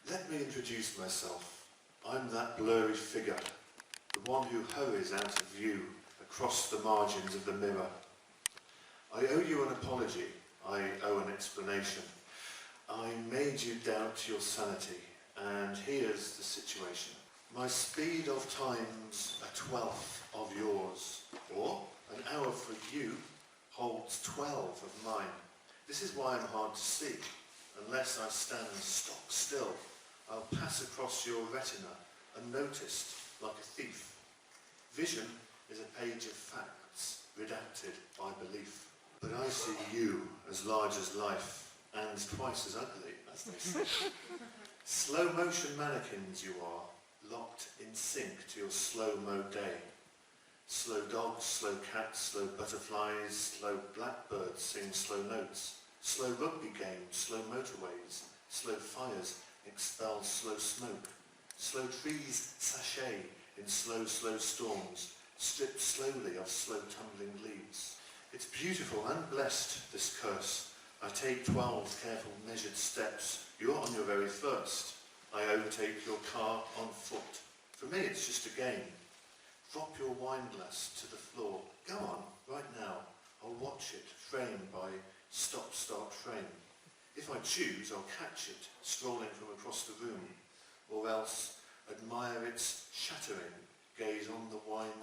Let me introduce myself. I'm that blurry figure, the one who hurries out of view across the margins of the mirror. I owe you an apology. I owe an explanation. I made you doubt your sanity, and here's the situation. My speed of time's a 12th of yours, or an hour for you holds 12 of mine. This is why I'm hard to see. Unless I stand stock still, I'll pass across your retina unnoticed like a thief. Vision is a page of facts, redacted by belief. But I see you as large as life, and twice as ugly, as they say. Slow motion mannequins you are, locked in sync to your slow-mo day. Slow dogs, slow cats, slow butterflies, slow blackbirds sing slow notes. Slow rugby games, slow motorways, slow fires expel slow smoke. Slow trees sashay in slow, slow storms, stripped slowly of slow tumbling leaves. It's beautiful and blessed, this curse. I take 12 careful measured steps. You're on your very first. I overtake your car on foot. For me it's just a game. Drop your wine glass to the floor. Go on, right now. I'll watch it, frame by stop-start frame. If I choose, I'll catch it, strolling from across the room, or else admire its shattering, gaze on the wine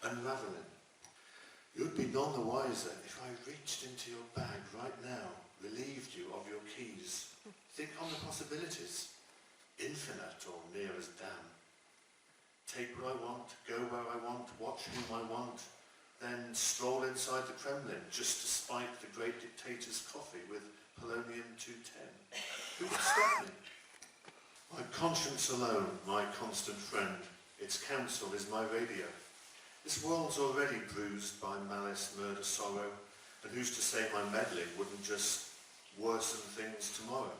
unravelling. You'd be none the wiser if I reached into your bag right now, relieved you of your keys. Think on the possibilities, infinite or near as damn. Take what I want, go where I want, watch whom I want, then stroll inside the Kremlin just to spike the great dictator's coffee with polonium 210. Who would stop me? My conscience alone, my constant friend, its counsel is my radio. This world's already bruised by malice, murder, sorrow, and who's to say my meddling wouldn't just worsen things tomorrow?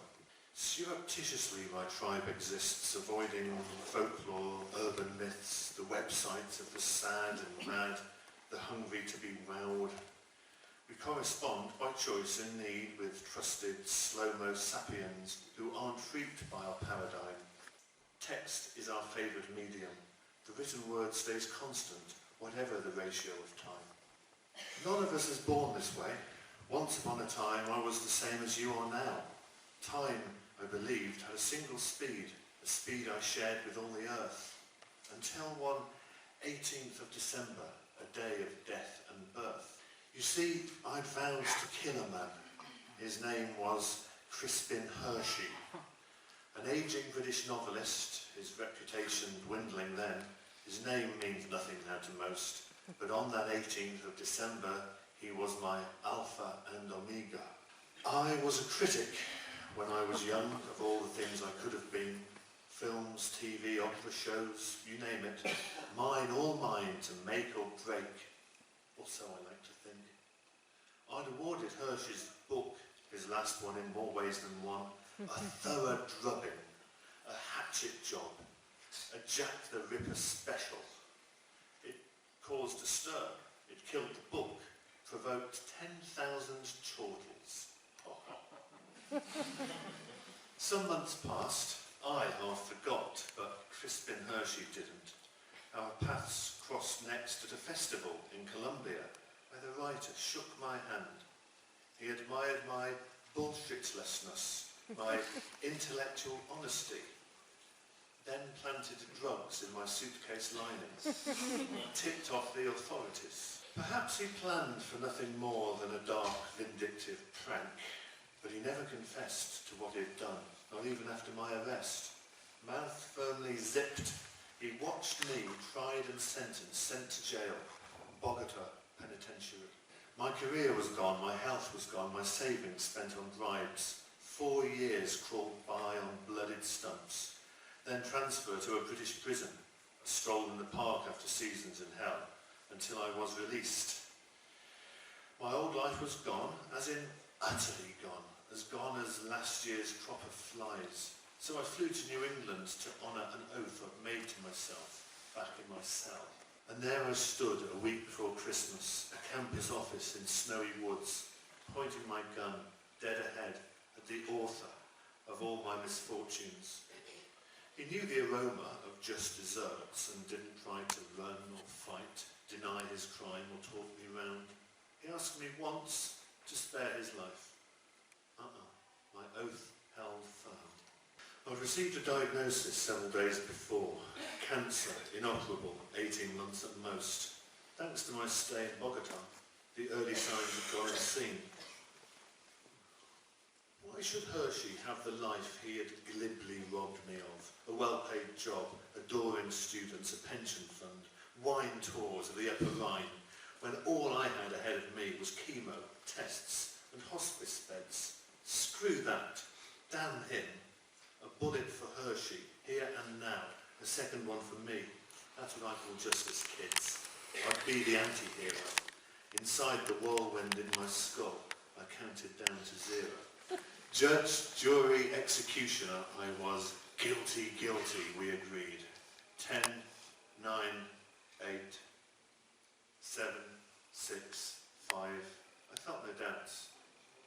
Surreptitiously my tribe exists, avoiding folklore, urban myths, the websites of the sad and mad, the hungry to be wowed. We correspond by choice and need with trusted slow-mo sapiens who aren't freaked by our paradigm. Text is our favourite medium. The written word stays constant, whatever the ratio of time. None of us is born this way. Once upon a time I was the same as you are now. Time, I believed, had a single speed, a speed I shared with all the earth. Until one 18th of December, a day of death and birth. You see, I'd vowed to kill a man. His name was Crispin Hershey. An ageing British novelist, his reputation dwindling then. His name means nothing now to most, but on that 18th of December, he was my alpha and omega. I was a critic when I was young of all the things I could have been. Films, TV, opera shows, you name it. Mine, all mine, to make or break. Or so I like to think. I'd awarded Hershey's book, his last one in more ways than one, a thorough drubbing, a hatchet job, a Jack the Ripper special. It caused a stir, it killed the book, provoked 10,000 chortles. Some months passed, I half forgot, but Crispin Hershey didn't. Our paths crossed next at a festival in Colombia, where the writer shook my hand. He admired my bullshitlessness, my intellectual honesty, then planted drugs in my suitcase linings, tipped off the authorities. Perhaps he planned for nothing more than a dark, vindictive prank, but he never confessed to what he'd done, not even after my arrest. Mouth firmly zipped, he watched me tried and sentenced, sent to jail, Bogota Penitentiary. My career was gone, my health was gone, my savings spent on bribes. 4 years crawled by on blooded stumps, then transferred to a British prison, a stroll in the park after seasons in hell, until I was released. My old life was gone, as in utterly gone as last year's crop of flies. So I flew to New England to honour an oath I'd made to myself, back in my cell. And there I stood a week before Christmas, a campus office in snowy woods, pointing my gun dead ahead at the author of all my misfortunes. He knew the aroma of just desserts and didn't try to run or fight, deny his crime or talk me round. He asked me once to spare his life. My oath held firm. I'd received a diagnosis several days before. Cancer, inoperable, 18 months at most. Thanks to my stay in Bogota, the early signs had gone unseen. Why should Hershey have the life he had glibly robbed me of? A well-paid job, adoring students, a pension fund, wine tours of the Upper Rhine, when all I had ahead of me was chemo, tests and hospice beds. Screw that. Damn him. A bullet for Hershey, here and now. A second one for me. That's what I call justice, kids. I'd be the anti-hero. Inside the whirlwind in my skull, I counted down to 0. Judge, jury, executioner, I was. Guilty, guilty, we agreed. 10, 9, 8, 7, 6, 5. I felt no doubts.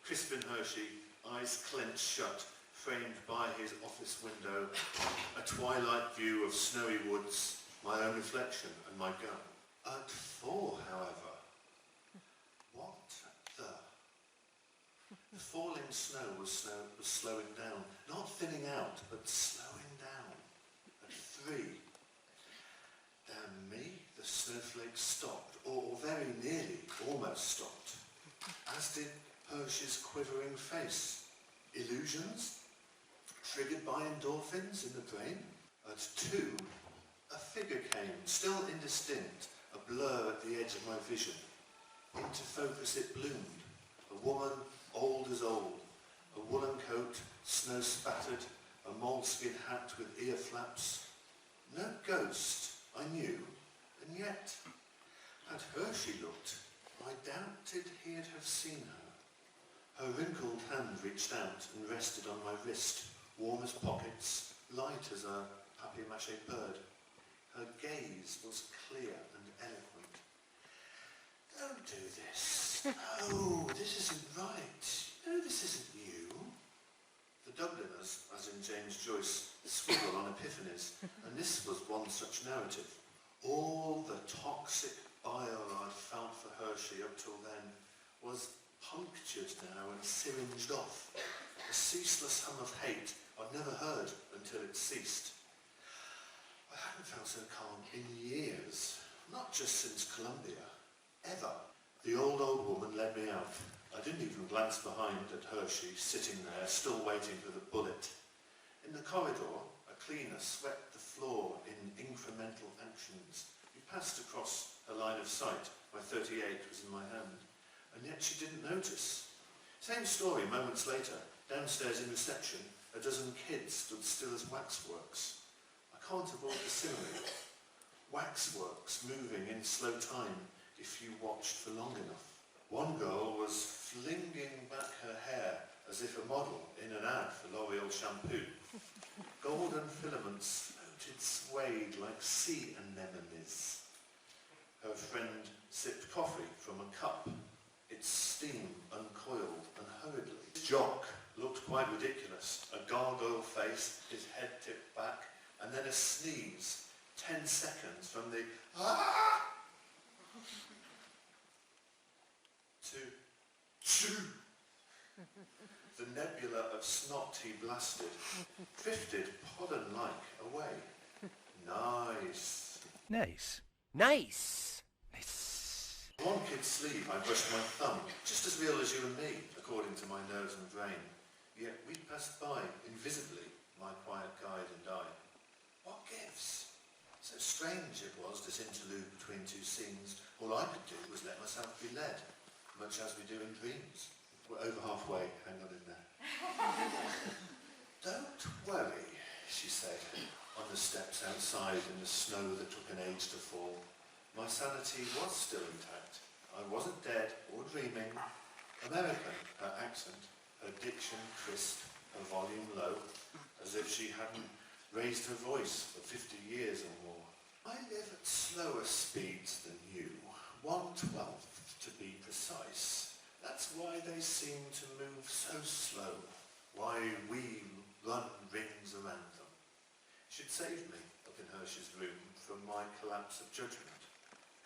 Crispin Hershey, eyes clenched shut, framed by his office window, a twilight view of snowy woods, my own reflection and my gun. At 4, however, what the? The falling snow was slowing down, not thinning out, but slowing down. At 3, damn me, the snowflakes stopped, or very nearly, almost stopped, as did Hershey's quivering face. Illusions? Triggered by endorphins in the brain? At 2, a figure came, still indistinct, a blur at the edge of my vision. Into focus it bloomed. A woman, old as old. A woolen coat, snow-spattered, a moleskin hat with ear flaps. No ghost, I knew, and yet, had Hershey looked, I doubted he'd have seen her. Her wrinkled hand reached out and rested on my wrist, warm as pockets, light as a papier-mâché bird. Her gaze was clear and eloquent. Don't do this. No, this isn't right. No, this isn't you. The Dubliners, as in James Joyce, swivel on epiphanies, and this was one such narrative. All the toxic bile I'd felt for Hershey up till then was punctured now and syringed off. A ceaseless hum of hate I'd never heard until it ceased. I hadn't felt so calm in years, not just since Columbia, ever. The old woman led me out. I didn't even glance behind at Hershey, sitting there, still waiting for the bullet. In the corridor, a cleaner swept the floor in incremental actions. We passed across her line of sight. My .38 was in my hand. And yet she didn't notice. Same story moments later. Downstairs in reception, a dozen kids stood still as waxworks. I can't avoid the simile. Waxworks moving in slow time if you watched for long enough. One girl was flinging back her hair as if a model in an ad for L'Oreal shampoo. Golden filaments floated swayed like sea anemones. Her friend sipped coffee from a cup, its steam uncoiled unhurriedly. Jock looked quite ridiculous, a gargoyle face, his head tipped back, and then a sneeze, 10 seconds from the ah! to the nebula of snot he blasted, drifted pollen-like away. Nice. Nice. Nice. Nice. On one kid's sleeve I brushed my thumb, just as real as you and me, according to my nose and brain. Yet we passed by, invisibly, my quiet guide and I. What gives? So strange it was, this interlude between two scenes. All I could do was let myself be led, much as we do in dreams. We're over halfway, hang on in there. Don't worry, she said, on the steps outside in the snow that took an age to fall. My sanity was still intact. I wasn't dead or dreaming. American, her accent, her diction crisp, her volume low, as if she hadn't raised her voice for 50 years or more. I live at slower speeds than you, 1/12 to be precise. That's why they seem to move so slow, why we run rings around them. She'd saved me up in Hershey's room from my collapse of judgment.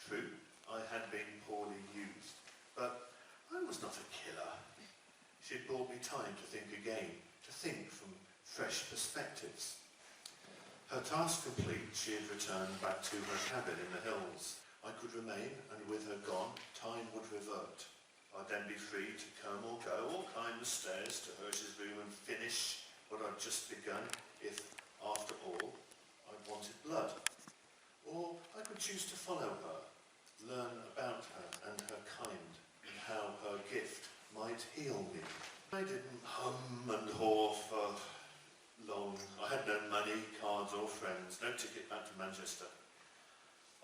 True, I had been poorly used, but I was not a killer. She'd bought me time to think again, to think from fresh perspectives. Her task complete, she had returned back to her cabin in the hills. I could remain, and with her gone, time would revert. I'd then be free to come or go, or climb the stairs to Hershey's room and finish what I'd just begun, if, after all, I wanted blood. Or I could choose to follow her, learn about her and her kind, and how her gift might heal me. I didn't hum and haw for long. I had no money, cards or friends, no ticket back to Manchester.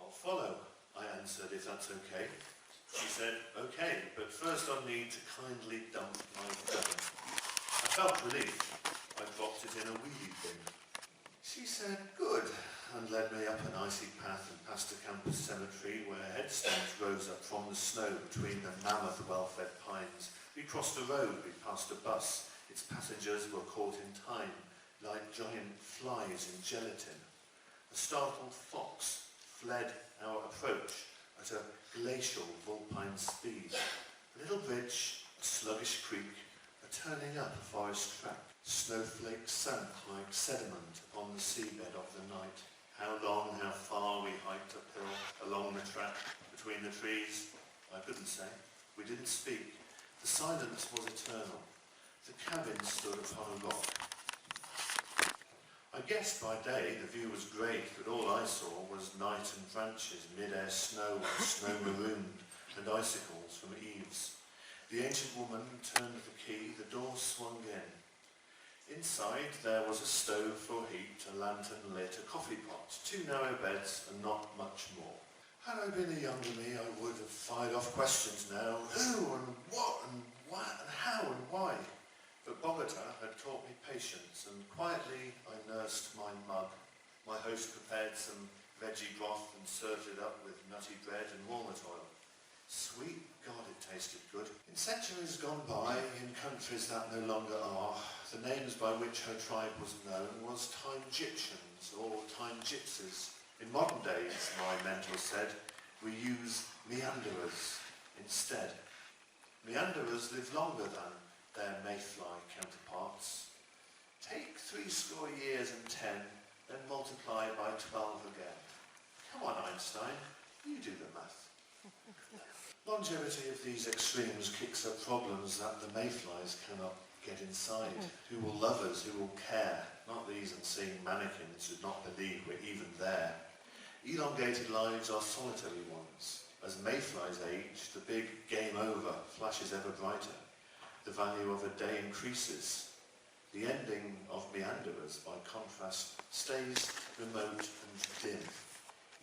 I'll follow, I answered, if that's okay. She said, okay, but first I'll need to kindly dump my gun. I felt relief. I dropped it in a wheelie bin. She said, good, and led me up an icy path and past a campus cemetery where headstones rose up from the snow between the mammoth well-fed pines. We crossed a road, we passed a bus. Its passengers were caught in time, like giant flies in gelatin. A startled fox fled our approach at a glacial vulpine speed. A little bridge, a sluggish creek, a turning up a forest track. Snowflakes sank like sediment upon the seabed of the night. How long, how far we hiked uphill along the track between the trees, I couldn't say. We didn't speak. The silence was eternal. The cabin stood upon a rock. I guessed by day the view was great, but all I saw was night and branches, mid-air snow and snow marooned, and icicles from eaves. The ancient woman turned the key, the door swung in. Inside there was a stove for heat, a lantern lit, a coffee pot, 2 narrow beds, and not much more. Had I been a younger me, I would have fired off questions now. Who and what and how and why? But Bogota had taught me patience, and quietly I nursed my mug. My host prepared some veggie broth and served it up with nutty bread and walnut oil. Sweet God, it tasted good. In centuries gone by, in countries that no longer are, the names by which her tribe was known was Time-Gyptians or Time-Gypsies. In modern days, my mentor said, we use meanderers instead. Meanderers live longer than their mayfly counterparts. Take 70 years and 10, then multiply by 12 again. Come on, Einstein, you do the math. Longevity of these extremes kicks up problems that the mayflies cannot get inside. Who will love us, who will care? Not these unseen mannequins who do not believe we're even there. Elongated lives are solitary ones. As mayflies age, the big game over flashes ever brighter. The value of a day increases. The ending of meanderers, by contrast, stays remote and dim.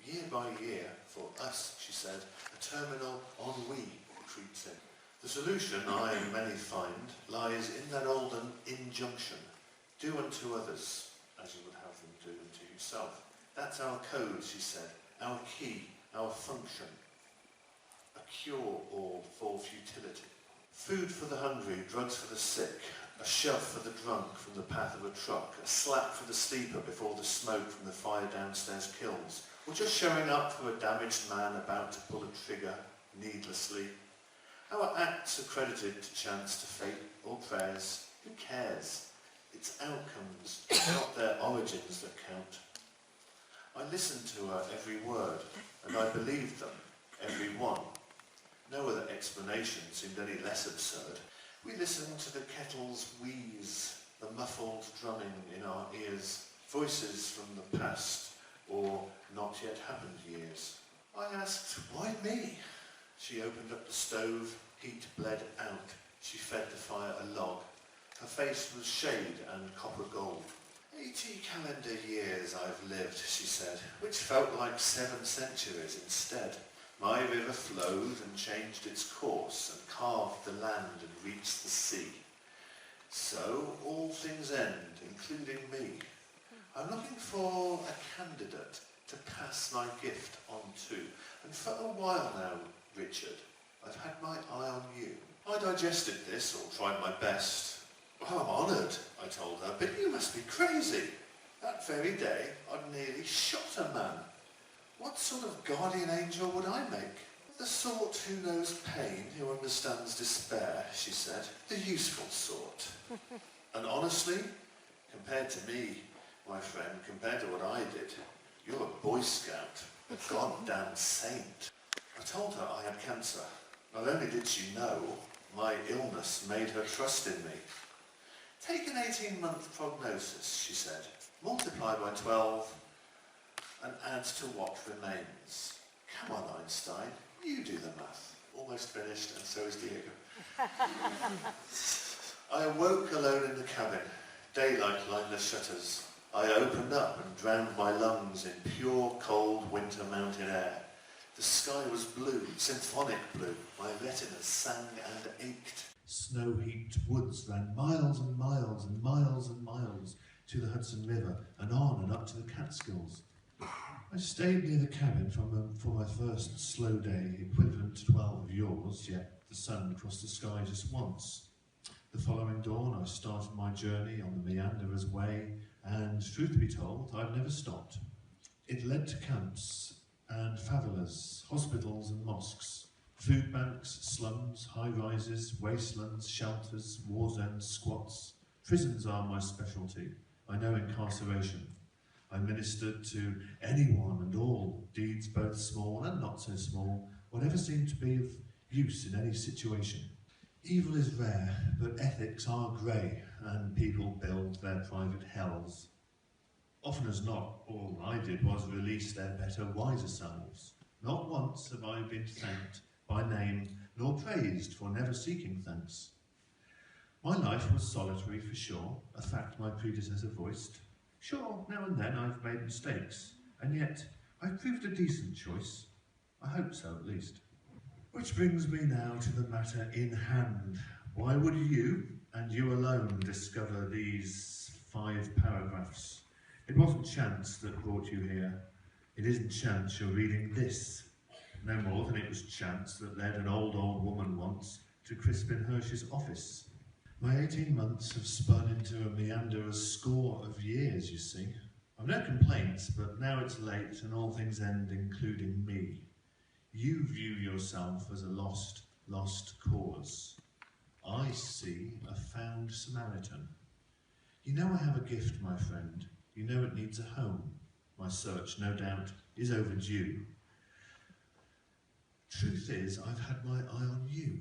Year by year, for us, she said, a terminal ennui creeps in. The solution, I and many find, lies in that olden injunction. Do unto others as you would have them do unto yourself. That's our code, she said, our key, our function. A cure-all for futility. Food for the hungry, drugs for the sick, a shove for the drunk from the path of a truck, a slap for the sleeper before the smoke from the fire downstairs kills, or just showing up for a damaged man about to pull a trigger needlessly. Our acts are credited to chance, to fate, or prayers. Who cares? It's outcomes, not their origins that count. I listened to her every word, and I believed them, every one. No other explanation seemed any less absurd. We listened to the kettle's wheeze, the muffled drumming in our ears, voices from the past, or not yet happened years. I asked, why me? She opened up the stove, heat bled out. She fed the fire a log. Her face was shade and copper gold. 80 calendar years I've lived, she said, which felt like 7 centuries instead. My river flowed and changed its course and carved the land and reached the sea. So all things end, including me. I'm looking for a candidate to pass my gift on to. And for a while now, Richard, I've had my eye on you. I digested this, or tried my best. Well, I'm honoured, I told her, but you must be crazy. That very day, I'd nearly shot a man. What sort of guardian angel would I make? The sort who knows pain, who understands despair, she said. The useful sort. And honestly, compared to me, my friend, compared to what I did, you're a Boy Scout, a goddamn saint. I told her I had cancer. Not only did she know, my illness made her trust in me. Take an 18-month prognosis, she said, multiply by 12, and add to what remains. Come on, Einstein, you do the math. Almost finished, and so is Diego. I awoke alone in the cabin. Daylight lined the shutters. I opened up and drowned my lungs in pure, cold winter mountain air. The sky was blue, symphonic blue. My retinas sang and ached. Snow-heaped woods ran miles and miles and miles and miles to the Hudson River and on and up to the Catskills. I stayed near the cabin for my first slow day, equivalent to 12 of yours, yet the sun crossed the sky just once. The following dawn I started my journey on the meanderer's way, and truth be told, I've never stopped. It led to camps and favelas, hospitals and mosques, food banks, slums, high-rises, wastelands, shelters, war zones, squats. Prisons are my specialty. I know incarceration. I ministered to anyone and all, deeds both small and not so small, whatever seemed to be of use in any situation. Evil is rare, but ethics are grey, and people build their private hells. Often as not, all I did was release their better, wiser selves. Not once have I been thanked by name, nor praised for never seeking thanks. My life was solitary for sure, a fact my predecessor voiced. Sure, now and then I've made mistakes, and yet I've proved a decent choice. I hope so, at least. Which brings me now to the matter in hand. Why would you, and you alone, discover these 5 paragraphs? It wasn't chance that brought you here. It isn't chance you're reading this. No more than it was chance that led an old woman once to Crispin Hirsch's office. My 18 months have spun into a meander a score of years, you see. I've no complaints, but now it's late and all things end, including me. You view yourself as a lost cause. I see a found Samaritan. You know I have a gift, my friend. You know it needs a home. My search, no doubt, is overdue. Truth is, I've had my eye on you.